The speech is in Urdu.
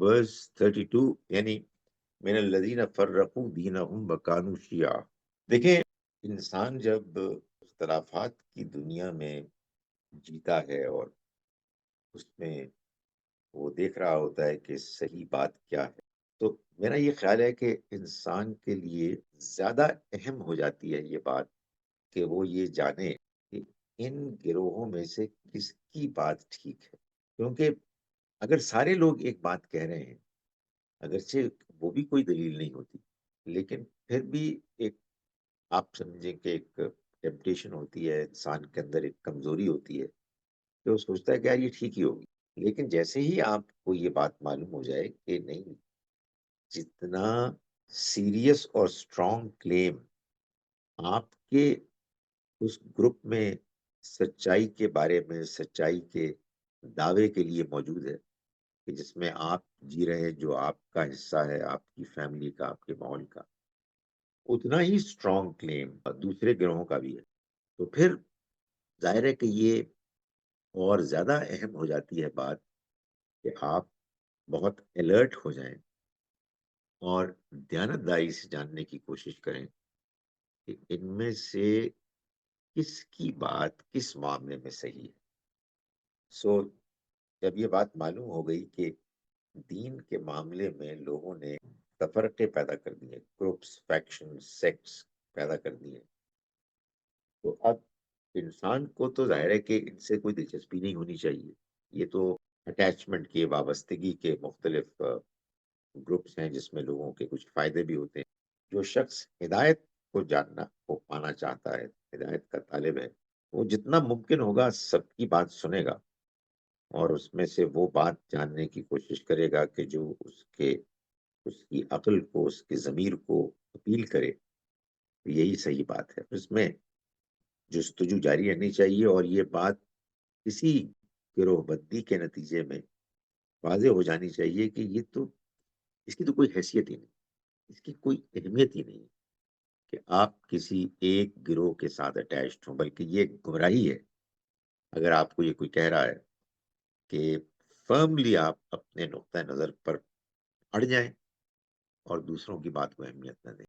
verse 32 یعنی من الذین فرقوا دینہم وکانوا شیعا. دیکھیں، انسان جب اختلافات کی دنیا میں جیتا ہے اور اس میں وہ دیکھ رہا ہوتا ہے کہ صحیح بات کیا ہے، تو میرا یہ خیال ہے کہ انسان کے لیے زیادہ اہم ہو جاتی ہے یہ بات کہ وہ یہ جانے کہ ان گروہوں میں سے کس کی بات ٹھیک ہے. کیونکہ اگر سارے لوگ ایک بات کہہ رہے ہیں، اگرچہ وہ بھی کوئی دلیل نہیں ہوتی، لیکن پھر بھی ایک، آپ سمجھیں کہ ایک ٹیمپٹیشن ہوتی ہے، انسان کے اندر ایک کمزوری ہوتی ہے کہ وہ سوچتا ہے کہ یار یہ ٹھیک ہی ہوگی. لیکن جیسے ہی آپ کو یہ بات معلوم ہو جائے کہ نہیں، جتنا سیریس اور اسٹرانگ کلیم آپ کے اس گروپ میں سچائی کے بارے میں، سچائی کے دعوے کے لیے موجود ہے، کہ جس میں آپ جی رہے ہیں، جو آپ کا حصہ ہے، آپ کی فیملی کا، آپ کے ماحول کا، اتنا ہی اسٹرانگ کلیم دوسرے گروہوں کا بھی ہے. تو پھر ظاہر ہے کہ یہ اور زیادہ اہم ہو جاتی ہے بات کہ آپ بہت الرٹ ہو جائیں اور دیانتداری سے جاننے کی کوشش کریں کہ ان میں سے کس کی بات کس معاملے میں صحیح ہے. سو جب یہ بات معلوم ہو گئی کہ دین کے معاملے میں لوگوں نے تفرقے پیدا کر دیے، گروپس، فیکشن، سیکٹس پیدا کر دیے، تو اب انسان کو تو ظاہر ہے کہ ان سے کوئی دلچسپی نہیں ہونی چاہیے. یہ تو اٹیچمنٹ کے، وابستگی کے مختلف گروپس ہیں جس میں لوگوں کے کچھ فائدے بھی ہوتے ہیں. جو شخص ہدایت کو جاننا، کو پانا چاہتا ہے، ہدایت کا طالب ہے، وہ جتنا ممکن ہوگا سب کی بات سنے گا اور اس میں سے وہ بات جاننے کی کوشش کرے گا کہ جو اس کی عقل کو، اس کے ضمیر کو اپیل کرے. یہی صحیح بات ہے. اس میں جستجو جاری رہنی چاہیے اور یہ بات کسی گروہ بندی کے نتیجے میں واضح ہو جانی چاہیے کہ یہ تو، اس کی تو کوئی حیثیت ہی نہیں، اس کی کوئی اہمیت ہی نہیں کہ آپ کسی ایک گروہ کے ساتھ اٹیچڈ ہوں. بلکہ یہ گمراہی ہے اگر آپ کو یہ کوئی کہہ رہا ہے کہ فرملی آپ اپنے نقطۂ نظر پر اڑ جائیں اور دوسروں کی بات کو اہمیت نہ دیں.